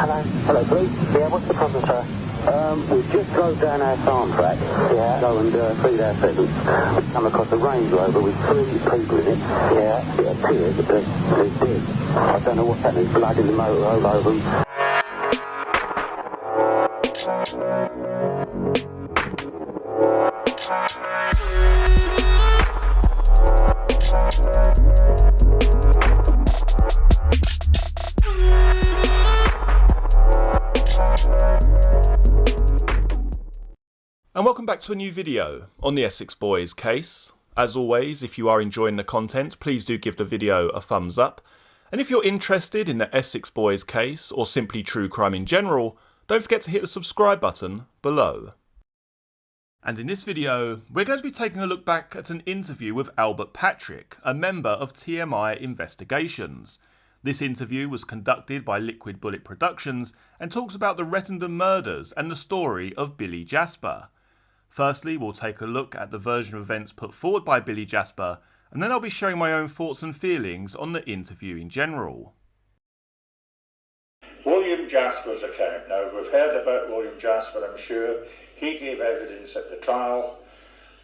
Hello. Hello, police. Yeah, what's the problem, sir? We just drove down our farm track. Yeah. Go and feed our pheasants. We come across a Range Rover with 3 people in it. Yeah. It appears that they're dead. I don't know what's happening. Blood in the motor all over them. And welcome back to a new video on the Essex Boys case. As always, if you are enjoying the content, please do give the video a thumbs up. And if you're interested in the Essex Boys case, or simply true crime in general, don't forget to hit the subscribe button below. And in this video, we're going to be taking a look back at an interview with Albert Patrick, a member of TMI Investigations. This interview was conducted by Liquid Bullet Productions and talks about the Rettendon murders and the story of Billy Jasper. Firstly, we'll take a look at the version of events put forward by Billy Jasper, and then I'll be sharing my own thoughts and feelings on the interview in general. William Jasper's account. Now, we've heard about William Jasper, I'm sure. He gave evidence at the trial,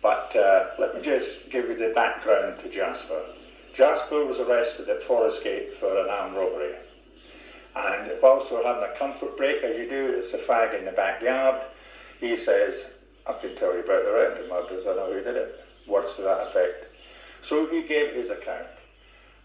but let me just give you the background to Jasper. Jasper was arrested at Forest Gate for an armed robbery. And whilst we're having a comfort break, as you do, it's a fag in the backyard, he says, I can tell you about the Rettendon murders, I know who did it. Words to that effect. So he gave his account.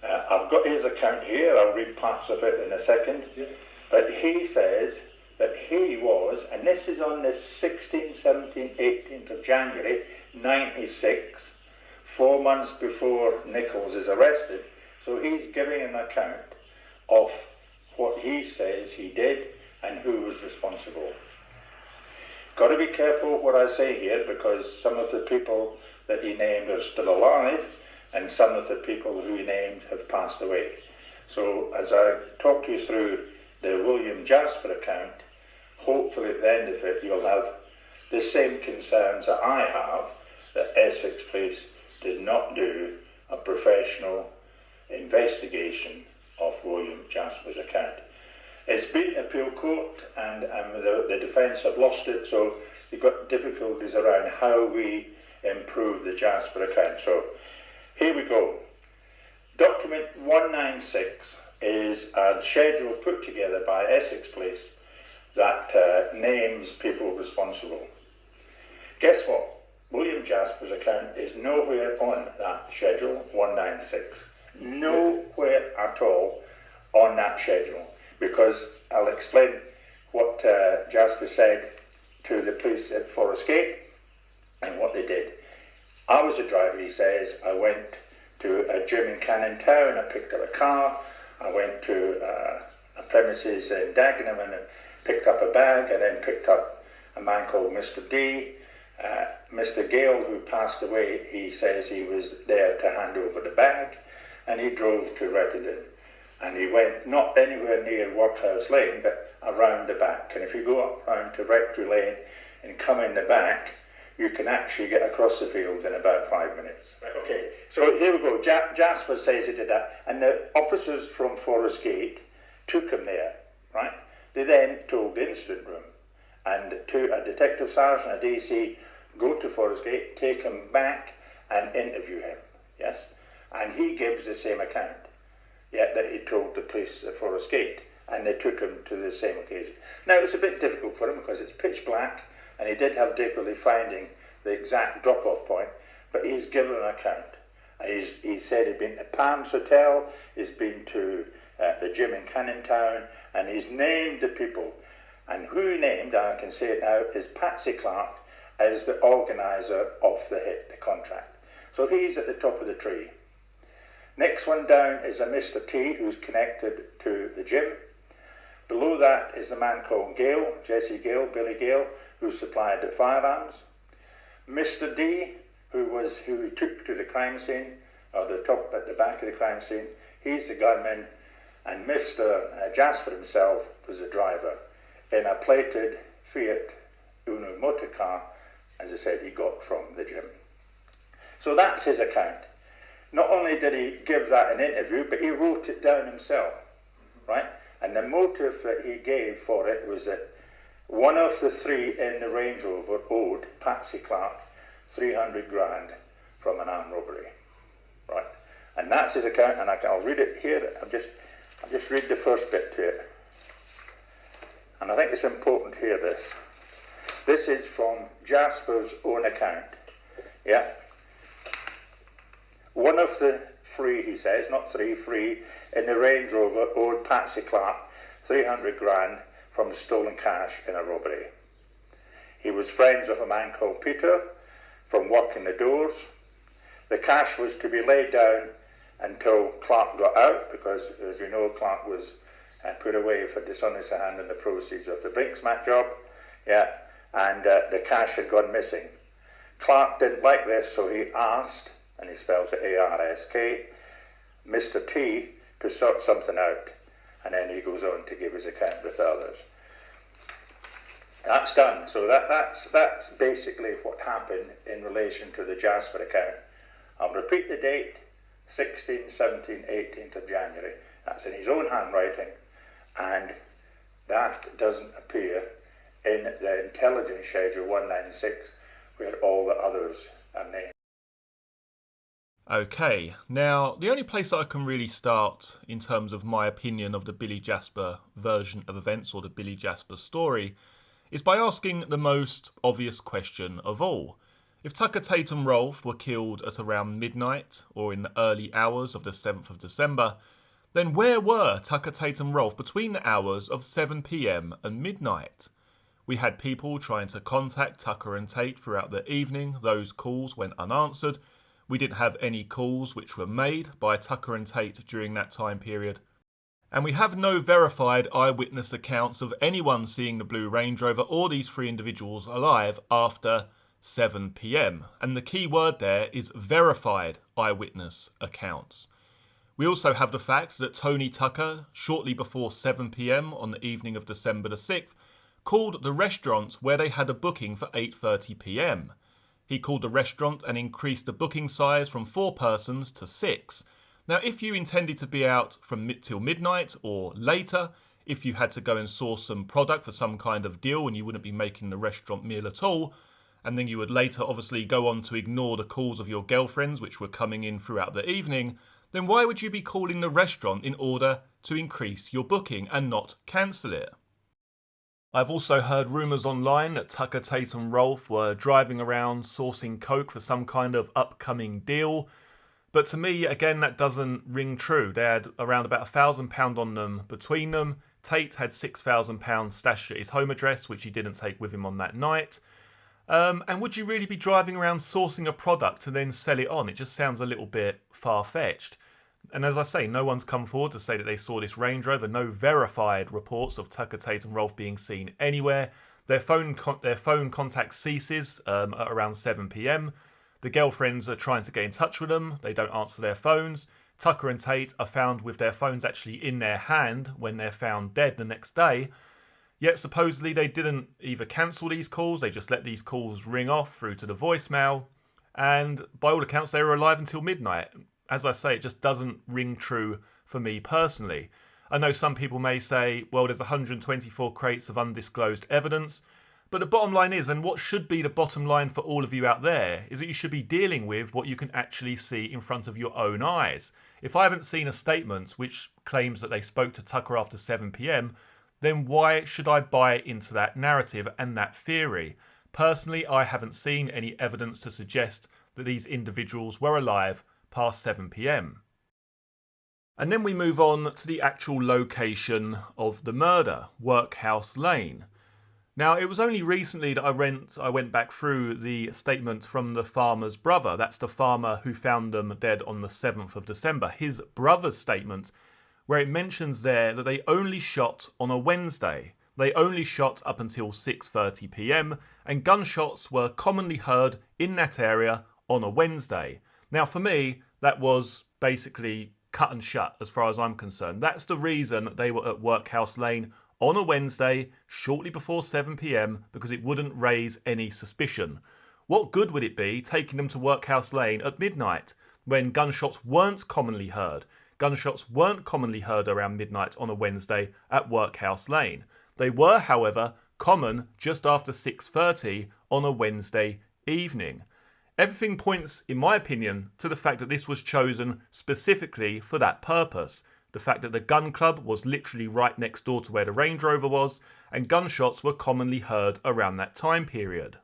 I've got his account here, I'll read parts of it in a second. Yeah. But he says that he was, and this is on the 16th, 17th, 18th of January, 96, 4 months before Nichols is arrested. So he's giving an account of what he says he did and who was responsible. Got to be careful what I say here, because some of the people that he named are still alive and some of the people who he named have passed away. So as I talk you through the William Jasper account, hopefully at the end of it you'll have the same concerns that I have, that Essex Police did not do a professional investigation of William Jasper's account. It's been in appeal court and the defence have lost it, so you've got difficulties around how we improve the Jasper account. So here we go. Document 196 is a schedule put together by Essex Police that names people responsible. Guess what? William Jasper's account is nowhere on that schedule 196. Nowhere at all on that schedule. Because I'll explain what Jasper said to the police at Forest Gate and what they did. I was a driver, he says. I went to a gym in Cannon Town, I picked up a car, I went to a premises in Dagenham and picked up a bag, and then picked up a man called Mr. D. Mr. Gale, who passed away, he says he was there to hand over the bag, and he drove to Rettendon. And he went not anywhere near Workhouse Lane, but around the back. And if you go up round to Rectory Lane and come in the back, you can actually get across the fields in about 5 minutes. Right, okay, so here we go. Jasper says he did that. And the officers from Forest Gate took him there, right? They then told the incident room. And a detective sergeant, a DC, go to Forest Gate, take him back and interview him, yes? And he gives the same account. Yet that he told the police at Forest Gate, and they took him to the same occasion. Now it's a bit difficult for him because it's pitch black, and he did have difficulty finding the exact drop-off point, but he's given an account. He said he'd been to Palms Hotel, he's been to the gym in Cannon Town, and he's named the people. And who he named, and I can say it now, is Patsy Clark as the organiser of the hit, the contract. So he's at the top of the tree. Next one down is a Mr. T, who's connected to the gym. Below that is a man called Gale, Jesse Gale, Billy Gale, who supplied the firearms. Mr. D, who he took to the crime scene, or the top at the back of the crime scene, he's the gunman, and Mr. Jasper himself was the driver in a plated Fiat Uno motor car, as I said, he got from the gym. So that's his account. Not only did he give that an interview, but he wrote it down himself, right? And the motive that he gave for it was that one of the three in the Range Rover owed Patsy Clark 300 grand from an armed robbery, right? And that's his account, and I'll read it here. I'll just read the first bit to it. And I think it's important to hear this. This is from Jasper's own account, yeah? One of the three, he says, not three, in the Range Rover owed Patsy Clark 300 grand from the stolen cash in a robbery. He was friends with a man called Peter from working the doors. The cash was to be laid down until Clark got out, because, as we know, Clark was put away for dishonest hand in the proceeds of the Brinksmat job, yeah, and the cash had gone missing. Clark didn't like this, so he asked, and he spells it A-R-S-K, Mr. T to sort something out, and then he goes on to give his account with others. That's done. So that's basically what happened in relation to the Jasper account. I'll repeat the date, 16th, 17th, 18th of January. That's in his own handwriting, and that doesn't appear in the intelligence schedule 196, where all the others are named. Okay, now the only place that I can really start in terms of my opinion of the Billy Jasper version of events, or the Billy Jasper story, is by asking the most obvious question of all. If Tucker Tate and Rolfe were killed at around midnight or in the early hours of the 7th of December, then where were Tucker Tate and Rolfe between the hours of 7 PM and midnight? We had people trying to contact Tucker and Tate throughout the evening. Those calls went unanswered. We didn't have any calls which were made by Tucker and Tate during that time period. And we have no verified eyewitness accounts of anyone seeing the blue Range Rover or these three individuals alive after 7 PM. And the key word there is verified eyewitness accounts. We also have the fact that Tony Tucker, shortly before 7 PM on the evening of December the 6th, called the restaurant where they had a booking for 8:30 PM. He called the restaurant and increased the booking size from 4 persons to 6. Now, if you intended to be out from till midnight or later, if you had to go and source some product for some kind of deal and you wouldn't be making the restaurant meal at all, and then you would later obviously go on to ignore the calls of your girlfriends which were coming in throughout the evening, then why would you be calling the restaurant in order to increase your booking and not cancel it? I've also heard rumours online that Tucker Tate and Rolfe were driving around sourcing coke for some kind of upcoming deal. But to me, again, that doesn't ring true. They had around about £1,000 on them between them. Tate had £6,000 stashed at his home address, which he didn't take with him on that night. And would you really be driving around sourcing a product to then sell it on? It just sounds a little bit far-fetched. And as I say, no one's come forward to say that they saw this Range Rover. No verified reports of Tucker Tate and Rolfe being seen anywhere. Their phone contact ceases at around 7 PM. The girlfriends are trying to get in touch with them. They don't answer their phones. Tucker and Tate are found with their phones actually in their hand when they're found dead the next day. Yet supposedly they didn't either cancel these calls, they just let these calls ring off through to the voicemail. And by all accounts, they were alive until midnight. As I say, it just doesn't ring true for me personally. I know some people may say, well, there's 124 crates of undisclosed evidence. But the bottom line is, and what should be the bottom line for all of you out there, is that you should be dealing with what you can actually see in front of your own eyes. If I haven't seen a statement which claims that they spoke to Tucker after 7 PM, then why should I buy into that narrative and that theory? Personally, I haven't seen any evidence to suggest that these individuals were alive past 7 PM. And then we move on to the actual location of the murder, Workhouse Lane. Now, it was only recently that I went back through the statement from the farmer's brother. That's the farmer who found them dead on the 7th of December. His brother's statement, where it mentions there that they only shot on a Wednesday. They only shot up until 6:30 PM, and gunshots were commonly heard in that area on a Wednesday. Now, for me, that was basically cut and shut as far as I'm concerned. That's the reason they were at Workhouse Lane on a Wednesday, shortly before 7 PM, because it wouldn't raise any suspicion. What good would it be taking them to Workhouse Lane at midnight, when gunshots weren't commonly heard? gunshots weren't commonly heard around midnight on a Wednesday at Workhouse Lane. They were, however, common just after 6:30 on a Wednesday evening. Everything points, in my opinion, to the fact that this was chosen specifically for that purpose. The fact that the gun club was literally right next door to where the Range Rover was, and gunshots were commonly heard around that time period.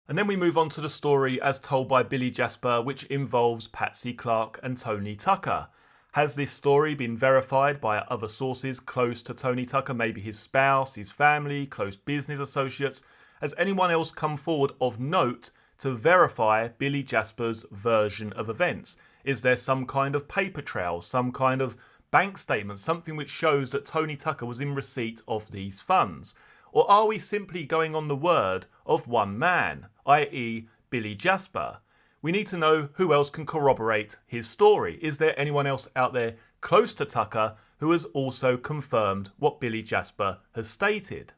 And then we move on to the story as told by Billy Jasper, which involves Patsy Clark and Tony Tucker. Has this story been verified by other sources close to Tony Tucker, maybe his spouse, his family, close business associates? Has anyone else come forward of note to verify Billy Jasper's version of events? Is there some kind of paper trail, some kind of bank statement, something which shows that Tony Tucker was in receipt of these funds? Or are we simply going on the word of one man, i.e. Billy Jasper? We need to know who else can corroborate his story. Is there anyone else out there close to Tucker who has also confirmed what Billy Jasper has stated?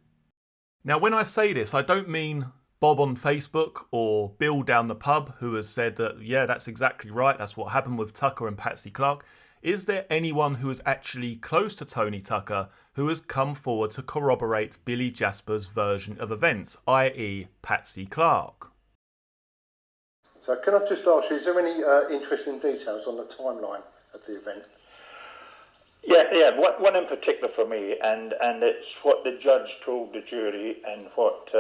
Now, when I say this, I don't mean Bob on Facebook or Bill down the pub who has said that, yeah, that's exactly right, that's what happened with Tucker and Patsy Clark. Is there anyone who is actually close to Tony Tucker who has come forward to corroborate Billy Jasper's version of events, i.e. Patsy Clark? So can I just ask you, is there any interesting details on the timeline of the event? Yeah, one in particular for me, and it's what the judge told the jury and what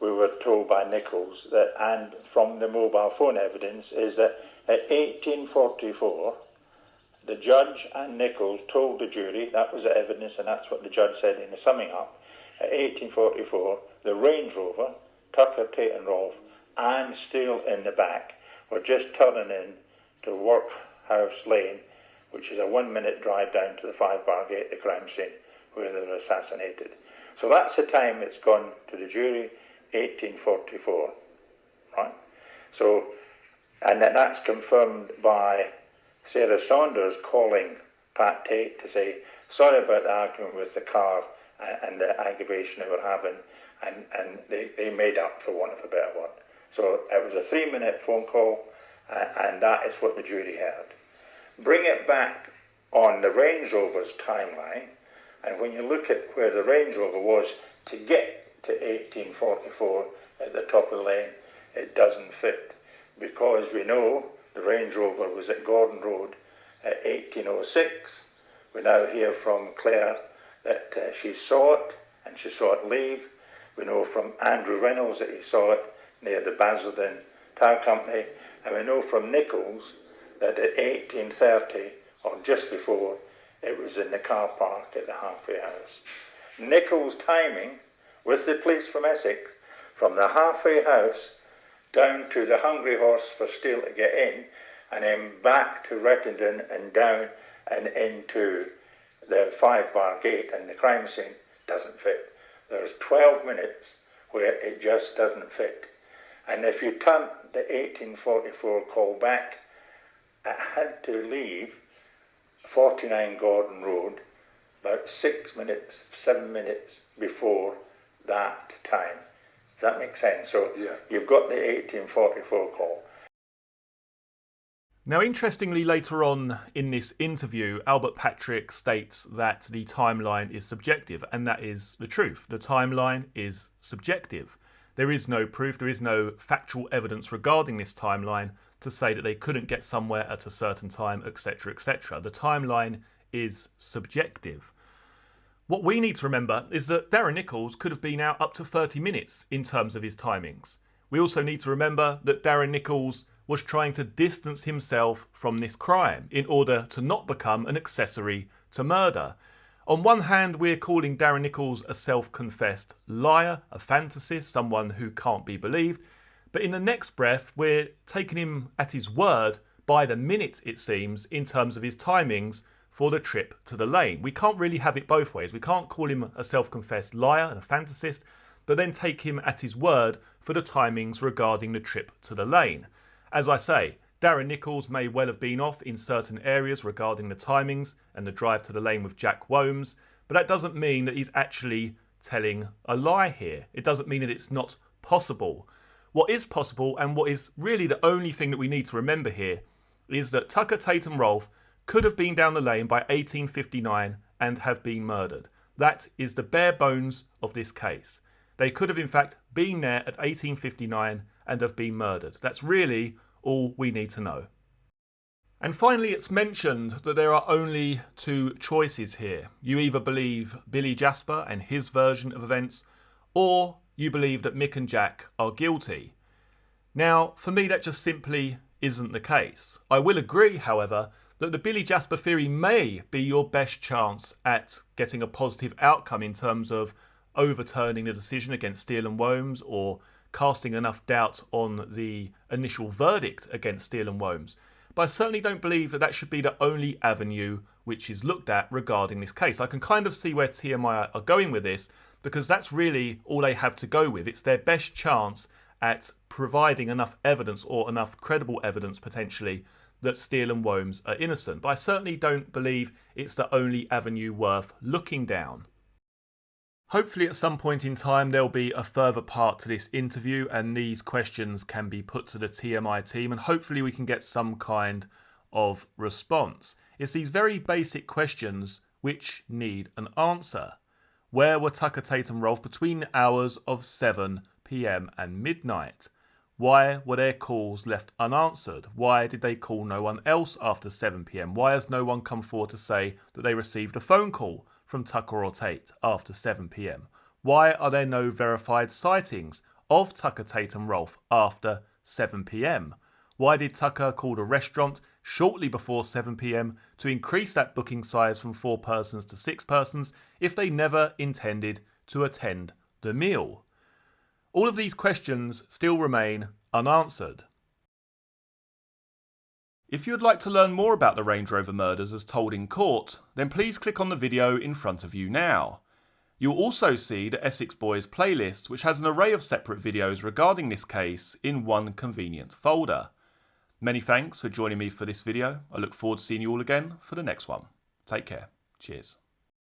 we were told by Nichols, that, and from the mobile phone evidence, is that at 1844, the judge and Nichols told the jury, that was the evidence and that's what the judge said in the summing up, at 1844, the Range Rover, Tucker, Tate and Rolfe, and Steele in the back were just turning in to Workhouse Lane, which is a 1-minute drive down to the 5-bar gate, the crime scene, where they were assassinated. So that's the time it's gone to the jury, 1844, right? So, and then that's confirmed by Sarah Saunders calling Pat Tate to say, sorry about the argument with the car and the aggravation they were having, and they made up, for want of a better word. So it was a 3-minute phone call, and that is what the jury heard. Bring it back on the Range Rover's timeline, and when you look at where the Range Rover was to get to 1844 at the top of the lane, it doesn't fit, because we know the Range Rover was at Gordon Road at 1806. We now hear from Claire that she saw it, and she saw it leave. We know from Andrew Reynolds that he saw it near the Basildon Tire Company, and we know from Nichols that at 1830, or just before, it was in the car park at the halfway house. Nichols' timing with the police from Essex, from the halfway house down to the Hungry Horse for Steele to get in, and then back to Rettendon and down and into the 5-bar gate and the crime scene, doesn't fit. There's 12 minutes where it just doesn't fit. And if you turn the 1844 call back, it had to leave 49 Gordon Road about 7 minutes before that time. Does that make sense? So yeah. You've got the 1844 call. Now, interestingly, later on in this interview, Albert Patrick states that the timeline is subjective, and that is the truth. The timeline is subjective. There is no proof, there is no factual evidence regarding this timeline to say that they couldn't get somewhere at a certain time, etc., etc. The timeline is subjective. What we need to remember is that Darren Nichols could have been out up to 30 minutes in terms of his timings. We also need to remember that Darren Nichols was trying to distance himself from this crime in order to not become an accessory to murder. On one hand, we're calling Darren Nichols a self-confessed liar, a fantasist, someone who can't be believed. But in the next breath, we're taking him at his word by the minute, it seems, in terms of his timings for the trip to the lane. We can't really have it both ways. We can't call him a self-confessed liar and a fantasist, but then take him at his word for the timings regarding the trip to the lane. As I say, Darren Nichols may well have been off in certain areas regarding the timings and the drive to the lane with Jack Womes, but that doesn't mean that he's actually telling a lie here. It doesn't mean that it's not possible. What is possible, and what is really the only thing that we need to remember here, is that Tucker, Tate and Rolfe could have been down the lane by 1859 and have been murdered. That is the bare bones of this case. They could have in fact been there at 1859 and have been murdered. That's really all we need to know. And finally, it's mentioned that there are only two choices here. You either believe Billy Jasper and his version of events, or you believe that Mick and Jack are guilty. Now, for me, that just simply isn't the case. I will agree, however, that the Billy Jasper theory may be your best chance at getting a positive outcome in terms of overturning the decision against Steele and Wombs or casting enough doubt on the initial verdict against Steele and Wombs. But I certainly don't believe that that should be the only avenue which is looked at regarding this case. I can kind of see where TMI are going with this, because that's really all they have to go with. It's their best chance at providing enough evidence, or enough credible evidence potentially, that Steele and Wombs are innocent. But I certainly don't believe it's the only avenue worth looking down. Hopefully at some point in time there'll be a further part to this interview and these questions can be put to the TMI team, and hopefully we can get some kind of response. It's these very basic questions which need an answer. Where were Tucker, Tate and Rolfe between the hours of 7 PM and midnight? Why were their calls left unanswered? Why did they call no one else after 7 PM? Why has no one come forward to say that they received a phone call from Tucker or Tate after 7 PM? Why are there no verified sightings of Tucker, Tate and Rolfe after 7 PM? Why did Tucker call a restaurant shortly before 7 PM to increase that booking size from 4 persons to 6 persons if they never intended to attend the meal? All of these questions still remain unanswered. If you would like to learn more about the Range Rover murders as told in court, then please click on the video in front of you now. You'll also see the Essex Boys playlist, which has an array of separate videos regarding this case in one convenient folder. Many thanks for joining me for this video. I look forward to seeing you all again for the next one. Take care. Cheers.